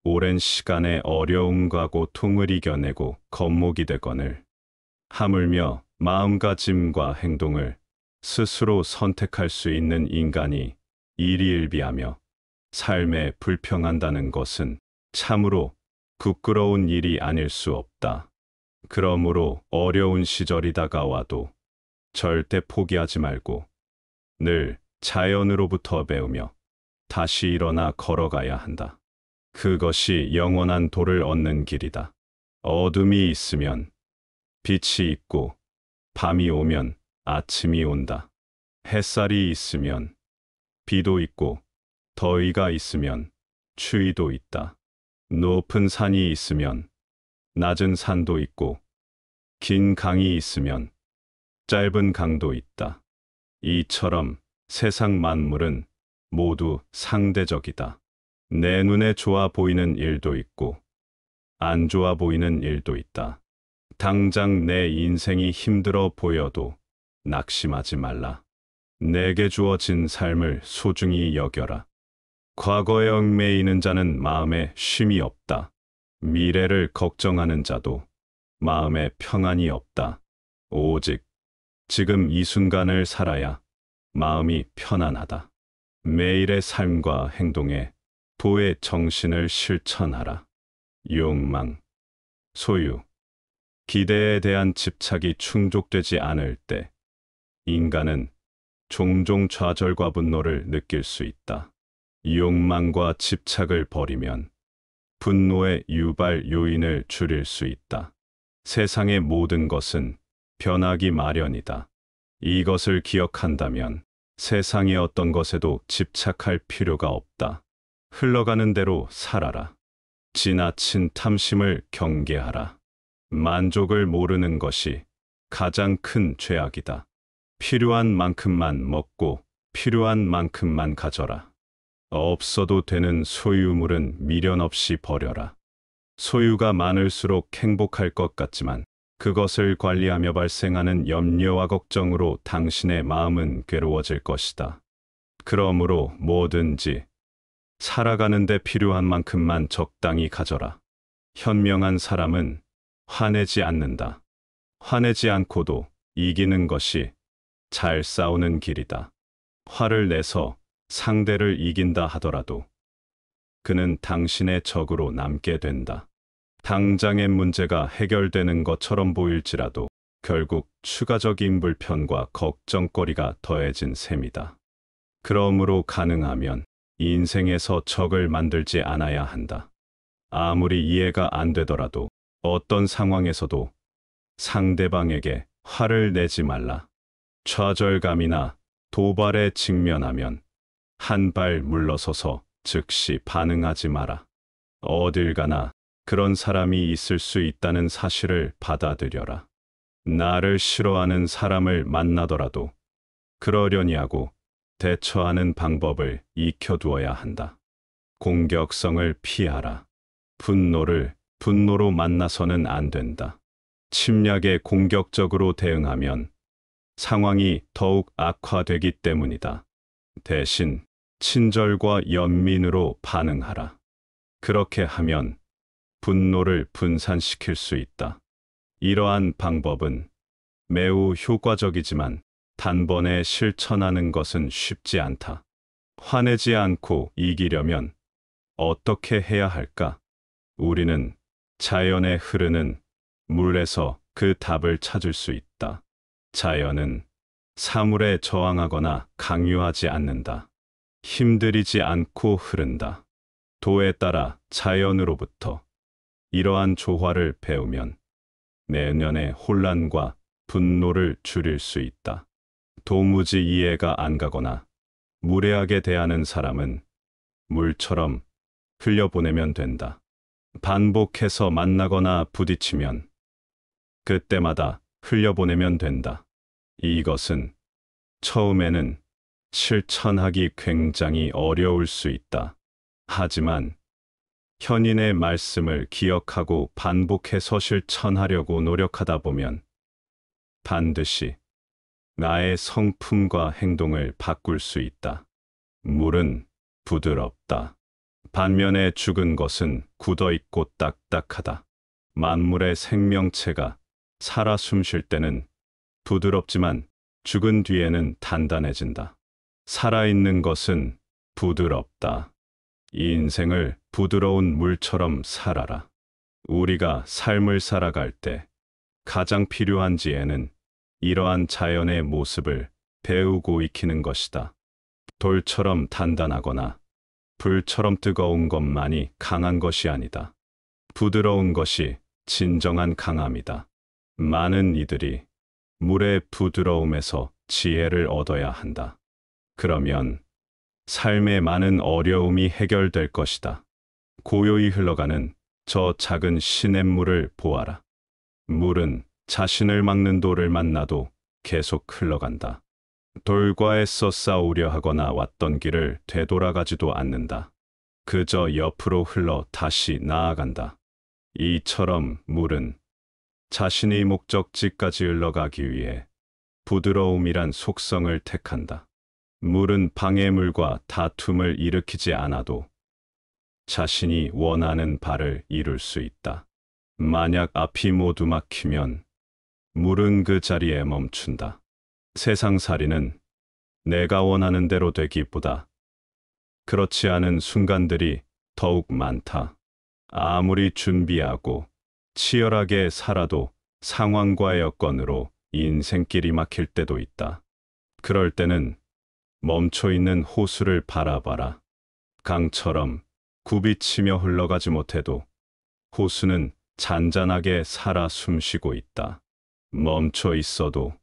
오랜 시간의 어려움과 고통을 이겨내고 겉목이 되거늘 하물며 마음가짐과 행동을 스스로 선택할 수 있는 인간이 일희일비하며 삶에 불평한다는 것은 참으로 부끄러운 일이 아닐 수 없다. 그러므로 어려운 시절이 다가와도 절대 포기하지 말고 늘 자연으로부터 배우며 다시 일어나 걸어가야 한다. 그것이 영원한 도를 얻는 길이다. 어둠이 있으면 빛이 있고 밤이 오면 아침이 온다. 햇살이 있으면 비도 있고 더위가 있으면 추위도 있다. 높은 산이 있으면 낮은 산도 있고 긴 강이 있으면 짧은 강도 있다. 이처럼 세상 만물은 모두 상대적이다. 내 눈에 좋아 보이는 일도 있고 안 좋아 보이는 일도 있다. 당장 내 인생이 힘들어 보여도 낙심하지 말라. 내게 주어진 삶을 소중히 여겨라. 과거에 얽매이는 자는 마음에 쉼이 없다. 미래를 걱정하는 자도 마음에 평안이 없다. 오직 지금 이 순간을 살아야 마음이 편안하다. 매일의 삶과 행동에 도의 정신을 실천하라. 욕망, 소유, 기대에 대한 집착이 충족되지 않을 때 인간은 종종 좌절과 분노를 느낄 수 있다. 욕망과 집착을 버리면 분노의 유발 요인을 줄일 수 있다. 세상의 모든 것은 변하기 마련이다. 이것을 기억한다면 세상의 어떤 것에도 집착할 필요가 없다. 흘러가는 대로 살아라. 지나친 탐심을 경계하라. 만족을 모르는 것이 가장 큰 죄악이다. 필요한 만큼만 먹고 필요한 만큼만 가져라. 없어도 되는 소유물은 미련 없이 버려라. 소유가 많을수록 행복할 것 같지만 그것을 관리하며 발생하는 염려와 걱정으로 당신의 마음은 괴로워질 것이다. 그러므로 뭐든지 살아가는 데 필요한 만큼만 적당히 가져라. 현명한 사람은 화내지 않는다. 화내지 않고도 이기는 것이 잘 싸우는 길이다. 화를 내서 상대를 이긴다 하더라도 그는 당신의 적으로 남게 된다. 당장의 문제가 해결되는 것처럼 보일지라도 결국 추가적인 불편과 걱정거리가 더해진 셈이다. 그러므로 가능하면 인생에서 적을 만들지 않아야 한다. 아무리 이해가 안 되더라도 어떤 상황에서도 상대방에게 화를 내지 말라. 좌절감이나 도발에 직면하면 한 발 물러서서 즉시 반응하지 마라. 어딜 가나 그런 사람이 있을 수 있다는 사실을 받아들여라. 나를 싫어하는 사람을 만나더라도 그러려니 하고 대처하는 방법을 익혀두어야 한다. 공격성을 피하라. 분노를 분노로 만나서는 안 된다. 침략에 공격적으로 대응하면 상황이 더욱 악화되기 때문이다. 대신 친절과 연민으로 반응하라. 그렇게 하면 분노를 분산시킬 수 있다. 이러한 방법은 매우 효과적이지만 단번에 실천하는 것은 쉽지 않다. 화내지 않고 이기려면 어떻게 해야 할까? 우리는 자연에 흐르는 물에서 그 답을 찾을 수 있다. 자연은 사물에 저항하거나 강요하지 않는다. 힘들이지 않고 흐른다. 도에 따라 자연으로부터 이러한 조화를 배우면 내면의 혼란과 분노를 줄일 수 있다. 도무지 이해가 안 가거나 무례하게 대하는 사람은 물처럼 흘려보내면 된다. 반복해서 만나거나 부딪히면 그때마다 흘려보내면 된다. 이것은 처음에는 실천하기 굉장히 어려울 수 있다. 하지만 현인의 말씀을 기억하고 반복해서 실천하려고 노력하다 보면 반드시 나의 성품과 행동을 바꿀 수 있다. 물은 부드럽다. 반면에 죽은 것은 굳어있고 딱딱하다. 만물의 생명체가 살아 숨쉴 때는 부드럽지만 죽은 뒤에는 단단해진다. 살아있는 것은 부드럽다. 이 인생을 부드러운 물처럼 살아라. 우리가 삶을 살아갈 때 가장 필요한 지혜는 이러한 자연의 모습을 배우고 익히는 것이다. 돌처럼 단단하거나 불처럼 뜨거운 것만이 강한 것이 아니다. 부드러운 것이 진정한 강함이다. 많은 이들이 물의 부드러움에서 지혜를 얻어야 한다. 그러면 삶의 많은 어려움이 해결될 것이다. 고요히 흘러가는 저 작은 시냇물을 보아라. 물은 자신을 막는 돌을 만나도 계속 흘러간다. 돌과 애써 싸우려 하거나 왔던 길을 되돌아가지도 않는다. 그저 옆으로 흘러 다시 나아간다. 이처럼 물은 자신의 목적지까지 흘러가기 위해 부드러움이란 속성을 택한다. 물은 방해물과 다툼을 일으키지 않아도 자신이 원하는 바를 이룰 수 있다. 만약 앞이 모두 막히면 물은 그 자리에 멈춘다. 세상살이는 내가 원하는 대로 되기보다 그렇지 않은 순간들이 더욱 많다. 아무리 준비하고 치열하게 살아도 상황과 여건으로 인생길이 막힐 때도 있다. 그럴 때는 멈춰있는 호수를 바라봐라. 강처럼 굽이치며 흘러가지 못해도 호수는 잔잔하게 살아 숨쉬고 있다. 멈춰 있어도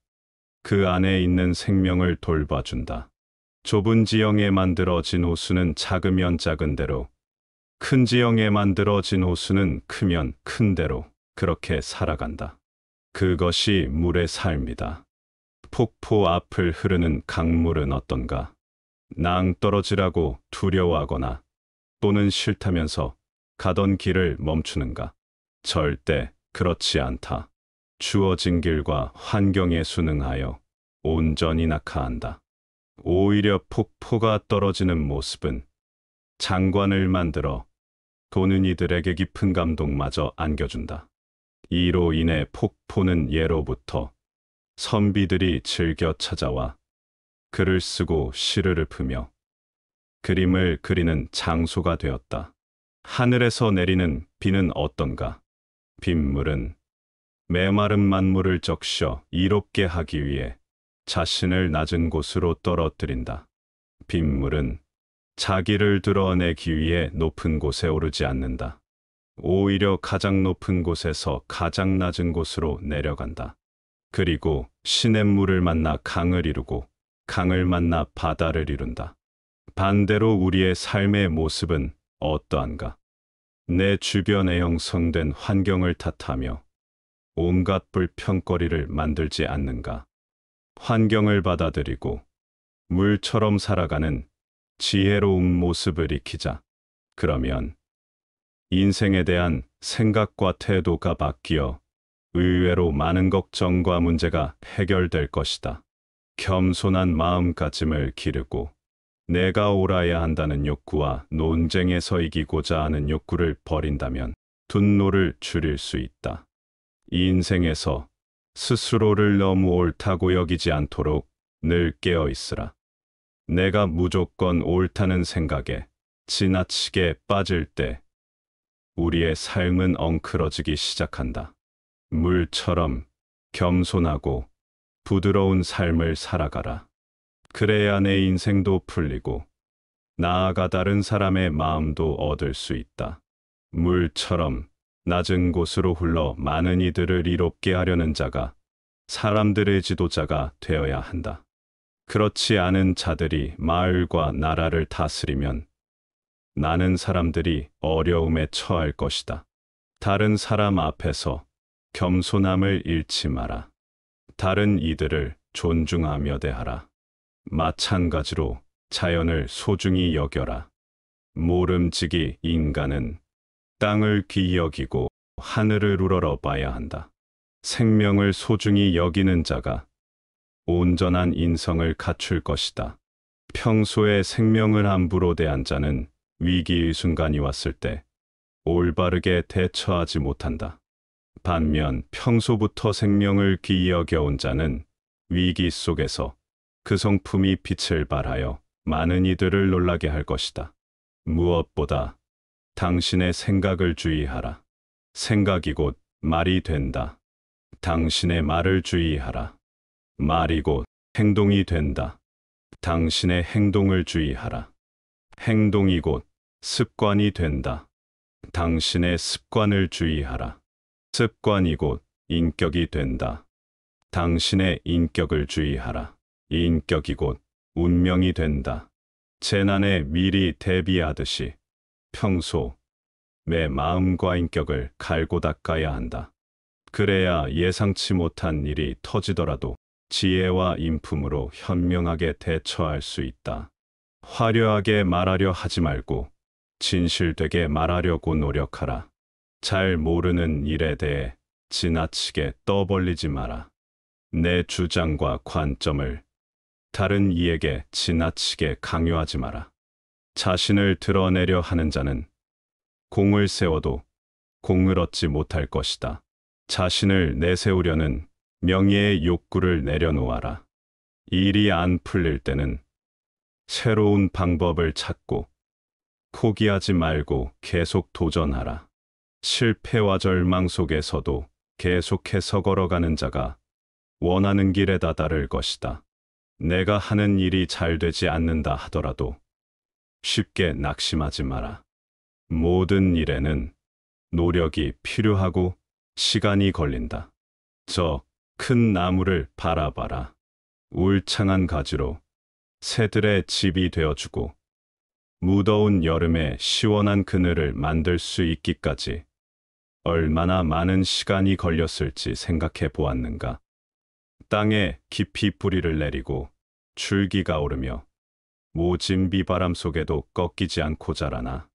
그 안에 있는 생명을 돌봐준다. 좁은 지형에 만들어진 호수는 작으면 작은 대로, 큰 지형에 만들어진 호수는 크면 큰 대로 그렇게 살아간다. 그것이 물의 삶이다. 폭포 앞을 흐르는 강물은 어떤가? 낭떠러지라고 두려워하거나 또는 싫다면서 가던 길을 멈추는가? 절대 그렇지 않다. 주어진 길과 환경에 순응하여 온전히 낙하한다. 오히려 폭포가 떨어지는 모습은 장관을 만들어 도는 이들에게 깊은 감동마저 안겨준다. 이로 인해 폭포는 예로부터 선비들이 즐겨 찾아와 글을 쓰고 시를 읊으며 그림을 그리는 장소가 되었다. 하늘에서 내리는 비는 어떤가? 빗물은 메마른 만물을 적셔 이롭게 하기 위해 자신을 낮은 곳으로 떨어뜨린다. 빗물은 자기를 드러내기 위해 높은 곳에 오르지 않는다. 오히려 가장 높은 곳에서 가장 낮은 곳으로 내려간다. 그리고 시냇물을 만나 강을 이루고 강을 만나 바다를 이룬다. 반대로 우리의 삶의 모습은 어떠한가? 내 주변에 형성된 환경을 탓하며 온갖 불평거리를 만들지 않는가? 환경을 받아들이고 물처럼 살아가는 지혜로운 모습을 익히자. 그러면 인생에 대한 생각과 태도가 바뀌어 의외로 많은 걱정과 문제가 해결될 것이다. 겸손한 마음가짐을 기르고 내가 옳아야 한다는 욕구와 논쟁에서 이기고자 하는 욕구를 버린다면 분노를 줄일 수 있다. 이 인생에서 스스로를 너무 옳다고 여기지 않도록 늘 깨어 있으라. 내가 무조건 옳다는 생각에 지나치게 빠질 때 우리의 삶은 엉클어지기 시작한다. 물처럼 겸손하고 부드러운 삶을 살아가라. 그래야 내 인생도 풀리고 나아가 다른 사람의 마음도 얻을 수 있다. 물처럼 낮은 곳으로 흘러 많은 이들을 이롭게 하려는 자가 사람들의 지도자가 되어야 한다. 그렇지 않은 자들이 마을과 나라를 다스리면 나는 사람들이 어려움에 처할 것이다. 다른 사람 앞에서 겸손함을 잃지 마라. 다른 이들을 존중하며 대하라. 마찬가지로 자연을 소중히 여겨라. 모름지기 인간은 땅을 귀히 여기고 하늘을 우러러 봐야 한다. 생명을 소중히 여기는 자가 온전한 인성을 갖출 것이다. 평소에 생명을 함부로 대한 자는 위기의 순간이 왔을 때 올바르게 대처하지 못한다. 반면 평소부터 생명을 귀히 여겨온 자는 위기 속에서 그 성품이 빛을 발하여 많은 이들을 놀라게 할 것이다. 무엇보다 당신의 생각을 주의하라. 생각이 곧 말이 된다. 당신의 말을 주의하라. 말이 곧 행동이 된다. 당신의 행동을 주의하라. 행동이 곧 습관이 된다. 당신의 습관을 주의하라. 습관이 곧 인격이 된다. 당신의 인격을 주의하라. 인격이 곧 운명이 된다. 재난에 미리 대비하듯이 평소 내 마음과 인격을 갈고 닦아야 한다. 그래야 예상치 못한 일이 터지더라도 지혜와 인품으로 현명하게 대처할 수 있다. 화려하게 말하려 하지 말고 진실되게 말하려고 노력하라. 잘 모르는 일에 대해 지나치게 떠벌리지 마라. 내 주장과 관점을 다른 이에게 지나치게 강요하지 마라. 자신을 드러내려 하는 자는 공을 세워도 공을 얻지 못할 것이다. 자신을 내세우려는 명예의 욕구를 내려놓아라. 일이 안 풀릴 때는 새로운 방법을 찾고 포기하지 말고 계속 도전하라. 실패와 절망 속에서도 계속해서 걸어가는 자가 원하는 길에 다다를 것이다. 내가 하는 일이 잘 되지 않는다 하더라도 쉽게 낙심하지 마라. 모든 일에는 노력이 필요하고 시간이 걸린다. 저 큰 나무를 바라봐라. 울창한 가지로 새들의 집이 되어주고 무더운 여름에 시원한 그늘을 만들 수 있기까지 얼마나 많은 시간이 걸렸을지 생각해 보았는가. 땅에 깊이 뿌리를 내리고 줄기가 오르며 모진 비바람 속에도 꺾이지 않고 자라나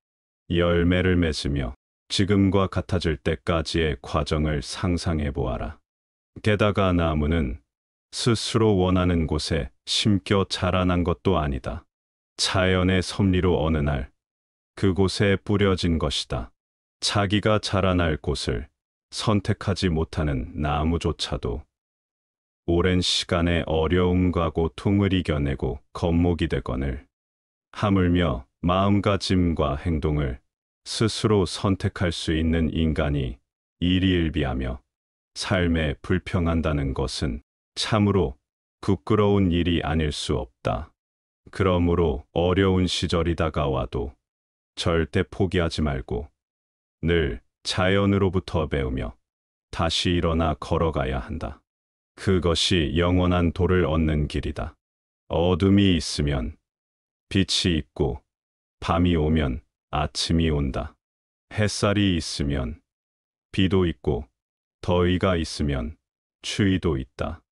열매를 맺으며 지금과 같아질 때까지의 과정을 상상해 보아라. 게다가 나무는 스스로 원하는 곳에 심겨 자라난 것도 아니다. 자연의 섭리로 어느 날 그곳에 뿌려진 것이다. 자기가 자라날 곳을 선택하지 못하는 나무조차도 오랜 시간의 어려움과 고통을 이겨내고 겉목이 되거늘 하물며 마음가짐과 행동을 스스로 선택할 수 있는 인간이 일희일비하며 삶에 불평한다는 것은 참으로 부끄러운 일이 아닐 수 없다. 그러므로 어려운 시절이 다가와도 절대 포기하지 말고 늘 자연으로부터 배우며 다시 일어나 걸어가야 한다. 그것이 영원한 도를 얻는 길이다. 어둠이 있으면 빛이 있고 밤이 오면 아침이 온다. 햇살이 있으면 비도 있고 더위가 있으면 추위도 있다.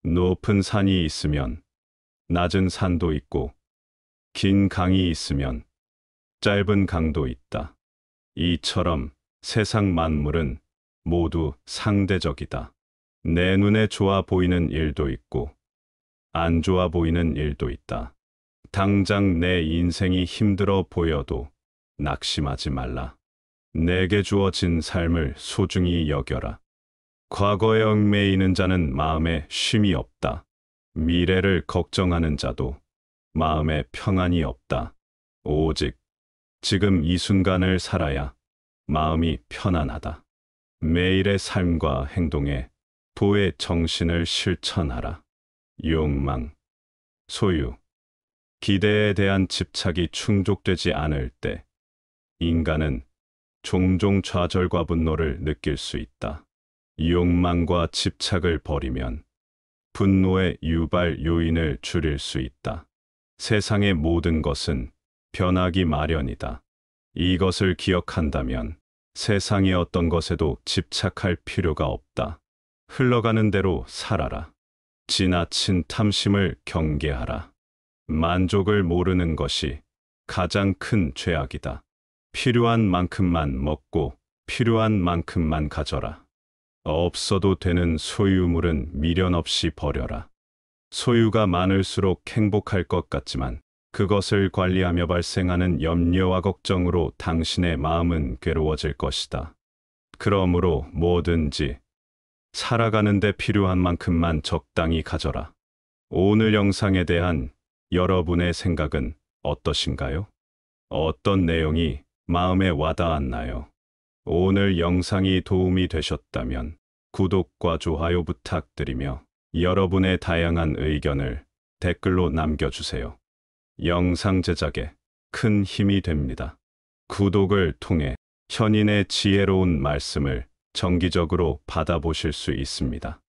높은 산이 있으면 낮은 산도 있고 긴 강이 있으면 짧은 강도 있다. 이처럼 세상 만물은 모두 상대적이다. 내 눈에 좋아 보이는 일도 있고 안 좋아 보이는 일도 있다. 당장 내 인생이 힘들어 보여도 낙심하지 말라. 내게 주어진 삶을 소중히 여겨라. 과거에 얽매이는 자는 마음에 쉼이 없다. 미래를 걱정하는 자도 마음에 평안이 없다. 오직 지금 이 순간을 살아야 마음이 편안하다. 매일의 삶과 행동에 도의 정신을 실천하라. 욕망, 소유, 기대에 대한 집착이 충족되지 않을 때 인간은 종종 좌절과 분노를 느낄 수 있다. 욕망과 집착을 버리면 분노의 유발 요인을 줄일 수 있다. 세상의 모든 것은 변하기 마련이다. 이것을 기억한다면 세상의 어떤 것에도 집착할 필요가 없다. 흘러가는 대로 살아라. 지나친 탐심을 경계하라. 만족을 모르는 것이 가장 큰 죄악이다. 필요한 만큼만 먹고 필요한 만큼만 가져라. 없어도 되는 소유물은 미련 없이 버려라. 소유가 많을수록 행복할 것 같지만 그것을 관리하며 발생하는 염려와 걱정으로 당신의 마음은 괴로워질 것이다. 그러므로 뭐든지 살아가는데 필요한 만큼만 적당히 가져라. 오늘 영상에 대한 여러분의 생각은 어떠신가요? 어떤 내용이 마음에 와닿았나요? 오늘 영상이 도움이 되셨다면 구독과 좋아요 부탁드리며 여러분의 다양한 의견을 댓글로 남겨주세요. 영상 제작에 큰 힘이 됩니다. 구독을 통해 현인의 지혜로운 말씀을 정기적으로 받아보실 수 있습니다.